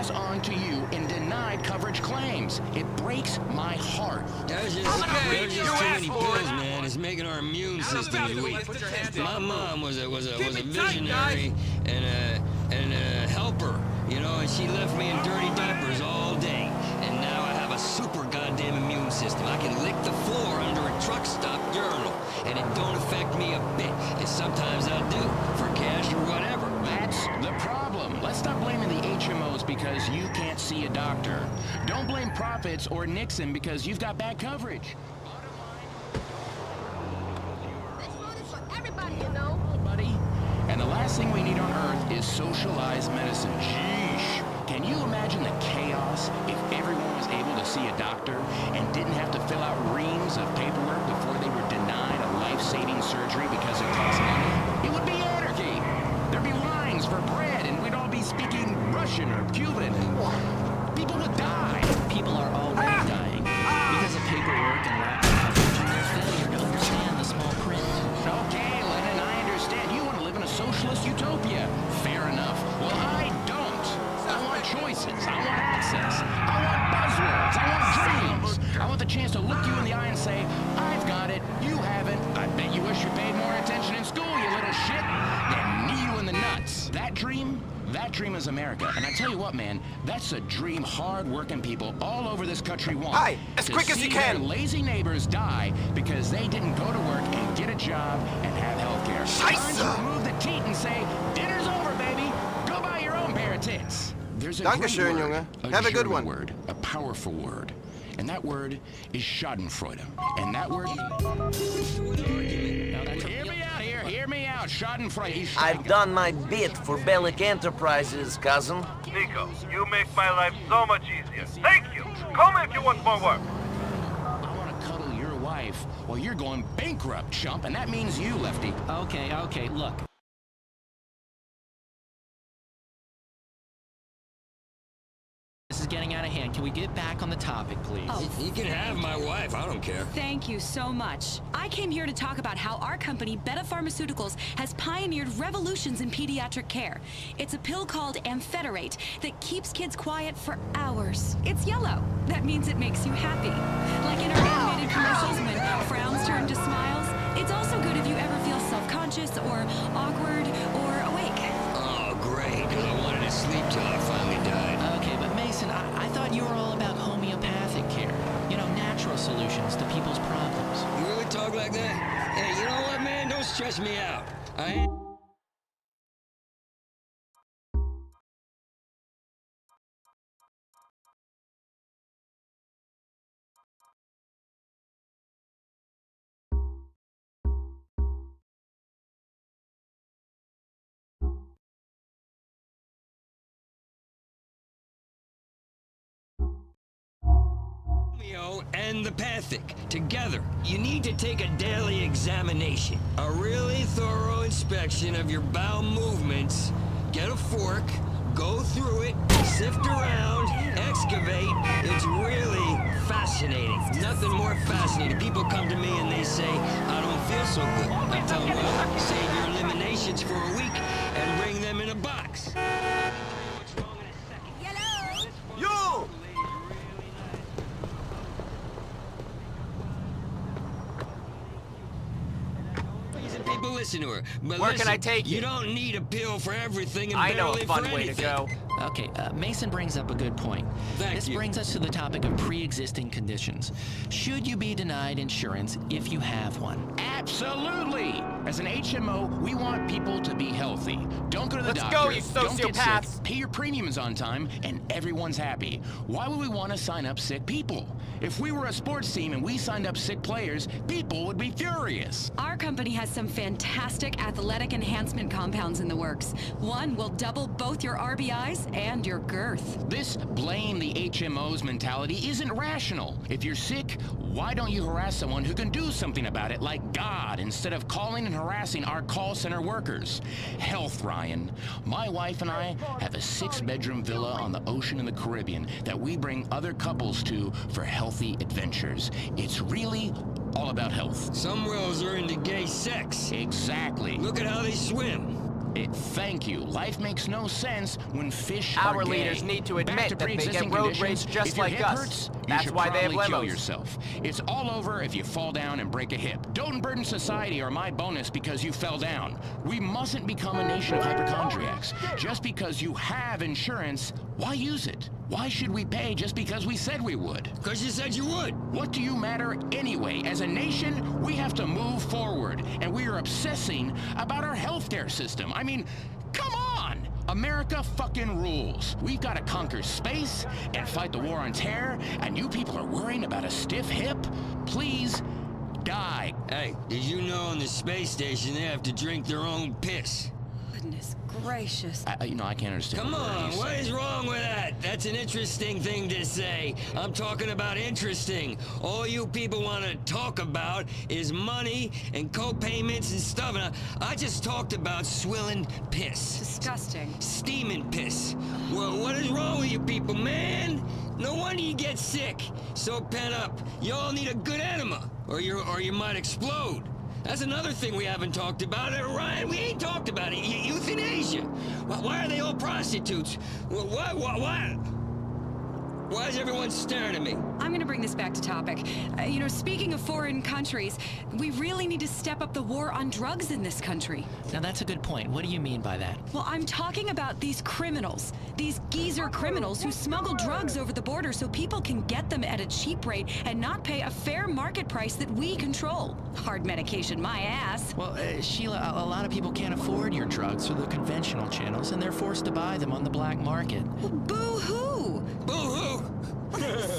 pass on to you in denied coverage claims. It breaks my heart. There's just too many pills, man. It's making our immune systems weak. My mom was a visionary and a helper, you know, and she left me in dirty diapers all day. And now I have a super goddamn immune system. I can lick the floor under a truck stop urinal, and it don't affect me a bit. And sometimes I'll do, for cash or whatever. That's the problem. Let's stop blaming the HMOs because you can't see a doctor. Don't blame profits or Nixon because you've got bad coverage. This road is for everybody, you know. Buddy. And the last thing we need on Earth is socialized medicine. Sheesh. Can you imagine the chaos if everyone was able to see a doctor and didn't have to fill out reams of paperwork before they were denied a life-saving surgery because it costs money? It would be anarchy. There'd be lines for bread and we'd all be speaking Russian or Cuban. People would die. People are already dying because of paperwork and lack of coverage and their failure to understand the small print. Okay, Lennon, I understand. You want to live in a socialist utopia. Fair enough. Well, I don't. I want choices. I want access. I want buzzwords. I want dreams. I want the chance to look you in the eye and say, I've got it, you haven't. I bet you wish you paid more attention in school, you little shit. Then knee you in the nuts. That dream is America. And I tell you what, man, that's a dream hard-working people all over this country want. Hi, as quick as you can. Their lazy neighbors die because they didn't go to work and get a job and have health care. Time to remove the teat and say, dinner's over, baby. Go buy your own pair of tits. There's a great Dankeschön, word, Junge. Have a good one. word, a powerful word. And that word is Schadenfreude. And that word... Hear me out here, hear me out. Schadenfreude. I've done my bit for Bellic Enterprises, cousin. Nico, you make my life so much easier. Thank you. Call me if you want more work. I want to cuddle your wife. Well, you're going bankrupt, chump, and that means you, Lefty. Okay, look. This is getting out of hand. Can we get back on the topic, please? Oh. You can have my wife, I don't care. Thank you so much. I came here to talk about how our company, Betta Pharmaceuticals, has pioneered revolutions in pediatric care. It's a pill called Ampheterate that keeps kids quiet for hours. It's yellow. That means it makes you happy. Like in our animated commercials when frowns turn to smiles. It's also good if you ever feel self-conscious or awkward or awake. Oh, great. I wanted to sleep till I finally died. Okay, but Mason, I thought you were all about homeopathic care. You know, natural solutions to people's problems. You really talk like that? Hey, you know what, man? Don't stress me out. I ain't... and the Pathic together. You need to take a daily examination, a really thorough inspection of your bowel movements. Get a fork, go through it, sift around, excavate. It's really fascinating. Nothing more fascinating. People come to me and they say, I don't feel so good. I tell them, well, save your eliminations for a week and bring them in a box. You! People listen to her. But Where listen, can I take you? You don't need a pill for everything and I know a barely fun for way to anything. go. Okay, Mason brings up a good point. This brings us to the topic of pre-existing conditions. Should you be denied insurance if you have one? Absolutely! As an HMO, we want people to be healthy. Don't go to the Let's doctor. go, you Don't get sociopaths. sick, pay your premiums on time, and everyone's happy. Why would we want to sign up sick people? If we were a sports team and we signed up sick players, people would be furious. Our company has some fantastic athletic enhancement compounds in the works. One will double both your RBIs and your girth. This blame the HMOs mentality isn't rational. If you're sick, why don't you harass someone who can do something about it, like God, instead of calling and harassing our call center workers? Health, Ryan. My wife and I have a 6-bedroom villa on the ocean in the Caribbean that we bring other couples to for healthy adventures. It's really all about health. Some whales are into gay sex. Exactly. Look at how they swim. Thank you. Life makes no sense when fish are Our gay. leaders need to Back admit that they pre-existing get road conditions, rage just if your like hip us. hurts, you That's should why they have probably kill lemos. yourself. It's all over if you fall down and break a hip. Don't burden society or my bonus because you fell down. We mustn't become a nation of hypochondriacs. Just because you have insurance, why use it? Why should we pay just because we said we would? Because you said you would. What do you matter anyway? As a nation, we have to move forward, and we are obsessing about our healthcare system. I mean, come on! America fucking rules. We've got to conquer space and fight the war on terror, and you people are worrying about a stiff hip? Please, die. Hey, did you know on the space station they have to drink their own piss? Goodness gracious. I can't understand. Come what on, he's what saying. is wrong with that? That's an interesting thing to say. I'm talking about interesting. All you people want to talk about is money and co-payments and stuff. And I just talked about swilling piss. Disgusting. Steaming piss. Well, what is wrong with you people, man? No wonder you get sick. So pent up. You all need a good enema, or you might explode. That's another thing we haven't talked about. Ryan, we ain't talked about it. Euthanasia. Why are they all prostitutes? Why is everyone staring at me? I'm gonna bring this back to topic. Speaking of foreign countries, we really need to step up the war on drugs in this country. Now that's a good point. What do you mean by that? Well, I'm talking about these criminals. These geezer criminals who smuggle drugs over the border so people can get them at a cheap rate and not pay a fair market price that we control. Hard medication, my ass. Well, Sheila, a lot of people can't afford your drugs through the conventional channels, and they're forced to buy them on the black market. Boo-hoo! Boo-hoo!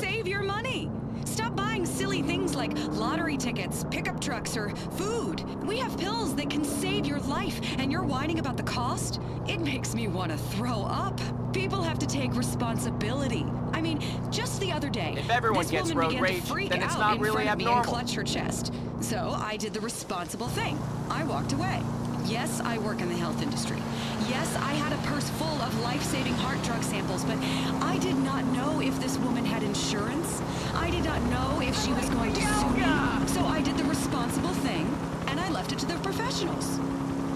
Save your money. Stop buying silly things like lottery tickets, pickup trucks, or food. We have pills that can save your life, and you're whining about the cost? It makes me want to throw up. People have to take responsibility. I mean, just the other day, If everyone this gets woman road began rage, to freak then it's out not in really front of me and abnormal. clutch her chest. So I did the responsible thing. I walked away. Yes, I work in the health industry. Yes, I had a purse full of life-saving heart drug samples, but I did not know if this woman had insurance. I did not know if she was going to sue me. So I did the responsible thing, and I left it to the professionals.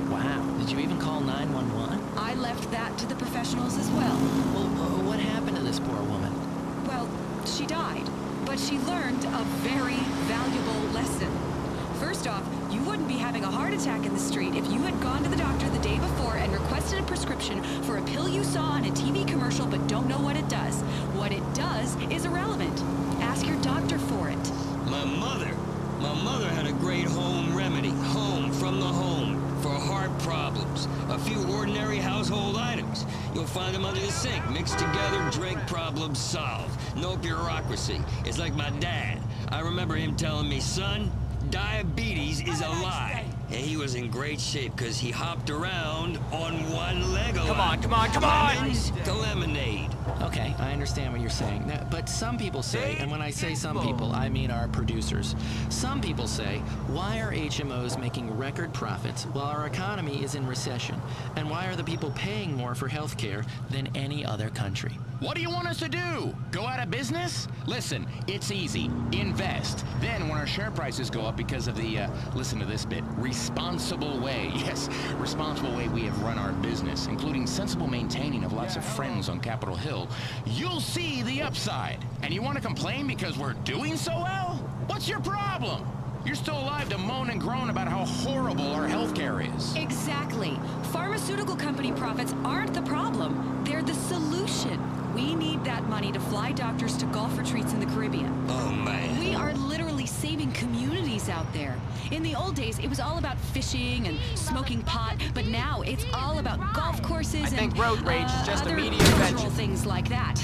Wow. Did you even call 911? I left that to the professionals as well. Well, what happened to this poor woman? Well, she died, but she learned a very valuable lesson. First off, you wouldn't be having a heart attack in the street if you had gone to the doctor the day before and requested a prescription for a pill you saw on a TV commercial but don't know what it does. What it does is irrelevant. Ask your doctor for it. My mother had a great home remedy. Home from the home. For heart problems. A few ordinary household items. You'll find them under the sink. Mixed together, drink, problems solved. No bureaucracy. It's like my dad. I remember him telling me, son, diabetes is a lie. And he was in great shape because he hopped around on one leg a lot. Come on! Lemons to lemonade. Okay, I understand what you're saying. Now, but some people say, and when I say some people, I mean our producers. Some people say, why are HMOs making record profits while our economy is in recession? And why are the people paying more for health care than any other country? What do you want us to do? Go out of business? Listen, it's easy. Invest. Then when our share prices go up because of the, listen to this bit, responsible way, yes, responsible way we have run our business, including sensible maintaining of lots of friends on Capitol Hill, you'll see the upside. And you want to complain because we're doing so well? What's your problem? You're still alive to moan and groan about how horrible our healthcare is. Exactly. Pharmaceutical company profits aren't the problem. They're the solution. We need that money to fly doctors to golf retreats in the Caribbean. Oh, man. We are literally saving communities out there. In the old days, it was all about fishing and smoking pot, but now it's all about golf courses I think and road rage is just a other media cultural invention. things like that.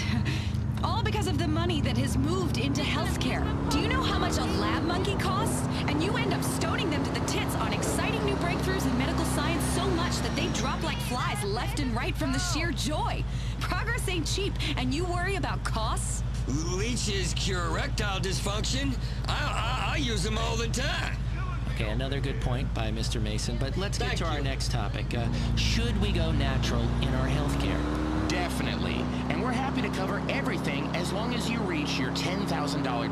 All because of the money that has moved into healthcare. Do you know how much a lab monkey costs? And you end up stoning them to the tits on exciting new breakthroughs in medical science so much that they drop like flies left and right from the sheer joy. Progress ain't cheap, and you worry about costs? Leeches cure erectile dysfunction. I use them all the time. Okay, another good point by Mr. Mason, but let's get to our next topic. Should we go natural in our healthcare? Definitely. And we're happy to cover everything as long as you reach your $10,000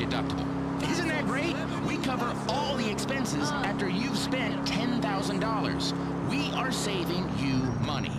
deductible. Isn't that great? We cover all the expenses after you've spent $10,000. We are saving you money.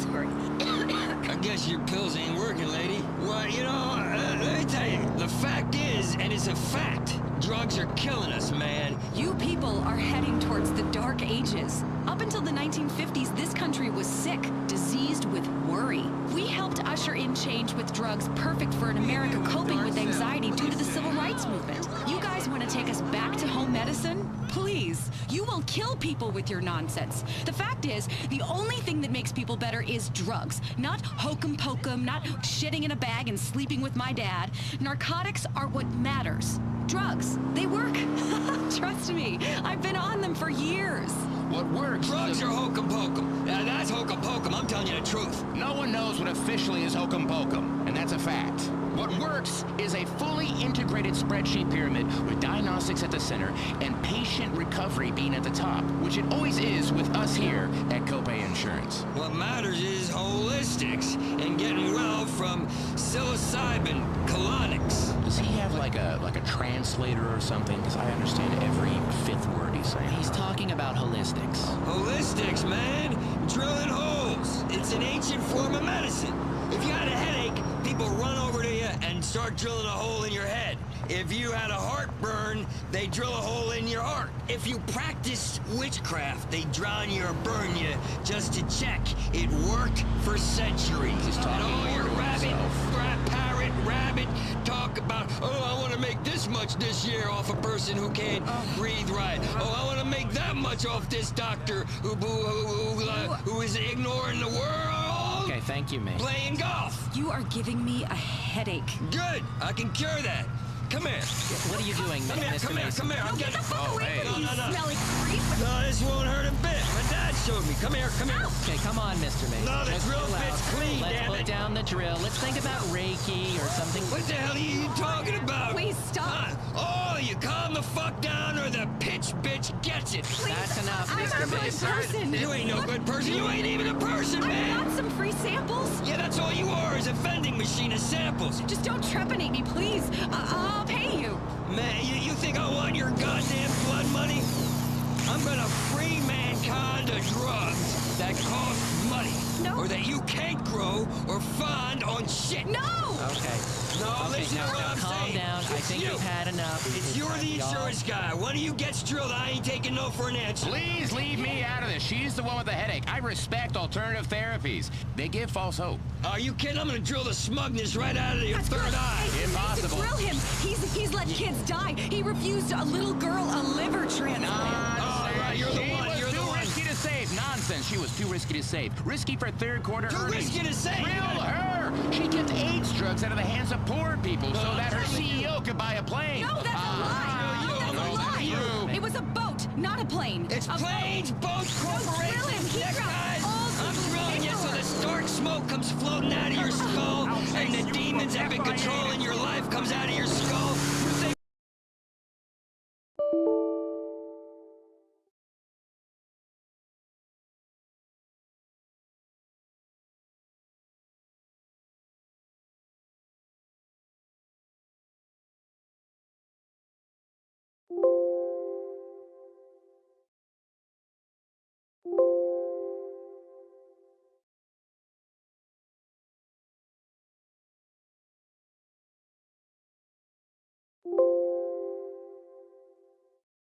Sorry. I guess your pills ain't working, lady. Well, you know, let me tell you, the fact is, and it's a fact, drugs are killing us, man. You people are heading towards the dark ages. Up until the 1950s, this country was sick, diseased with worry. We helped usher in change with drugs perfect for an America coping with anxiety due to the civil rights movement. You guys want to take us back to home medicine? Please, you will kill people with your nonsense. The fact is, the only thing that makes people better is drugs. Not hokum pokum, not shitting in a bag and sleeping with my dad. Narcotics are what matters. Drugs, they work. Trust me, I've been on them for years. What works? Drugs are hokum pokum. That's hokum pokum, I'm telling you the truth. No one knows what officially is hokum pokum, and that's a fact. What works is a fully integrated spreadsheet pyramid with diagnostics at the center and patient recovery being at the top, which it always is with us here at Copay Insurance. What matters is holistics and getting well from psilocybin, colonics. Does he have like a translator or something? Because I understand every fifth word he's saying. He's talking about holistics. Holistics, man. Drilling holes. It's an ancient form of medicine. If you had a headache, people run over to you and start drilling a hole in your head. If you had a heartburn, they drill a hole in your heart. If you practiced witchcraft, they drown you or burn you just to check. It worked for centuries. He's talking and all more your to rabbit talk about, oh, I want to make this much this year off a person who can't breathe right. Oh, I want to make that much off this doctor who is ignoring the world. Okay, thank you, mate. Playing golf. You are giving me a headache. Good. I can cure that. Come here. What are you doing, Come here, Mr. come here, Mason? come here. I'm Get getting... the fuck away hey. from me, No, no, no. smelly creep! No, this won't hurt a bit. My dad showed me. Come here, come here. Okay, come on, Mr. Mason. No, the Just drill chill bit's out. clean, Let's damn put it. down the drill. Let's think about Reiki or something. What the hell are you talking about? Please stop. Oh, you calm the fuck down or the pitch bitch gets it. That's enough, I'm Mr. a good Mason. person. You ain't no good person. You ain't even a person, I man. want some free samples. Yeah, that's all you are is a vending machine of samples. Just don't trepanate me, please. I'll pay you. Man, you think I want your goddamn blood money? I'm gonna free mankind of drugs that cost money. No. Or that you can't grow or find on shit. No! Okay. No, Okay, listen now, to what now I'm calm saying. down. I It's think you. you've had enough. It's you're the insurance guy. One of you gets drilled. I ain't taking no for an answer. Please leave me out of this. She's the one with the headache. I respect alternative therapies. They give false hope. Are you kidding? I'm gonna drill the smugness right out of your third eye. Hey, Impossible. Grill him. He's let kids die. He refused a little girl a liver transplant. All right, you're the She one, was you're the too one. risky to save. Nonsense. She was too risky to save. Risky for third quarter Too earnings. risky to save. Drill her. She kept AIDS drugs out of the hands of poor people so No, that her that's not CEO could buy a plane. No, that's a lie. No, that's a lie. It was a boat, not a plane. It's A planes, boats, drill him. corporations, Keep neckties. going. All I'm the drilling you so paperwork. the dark smoke comes floating out of your skull, and the demons that have been controlling your life comes out of your skull,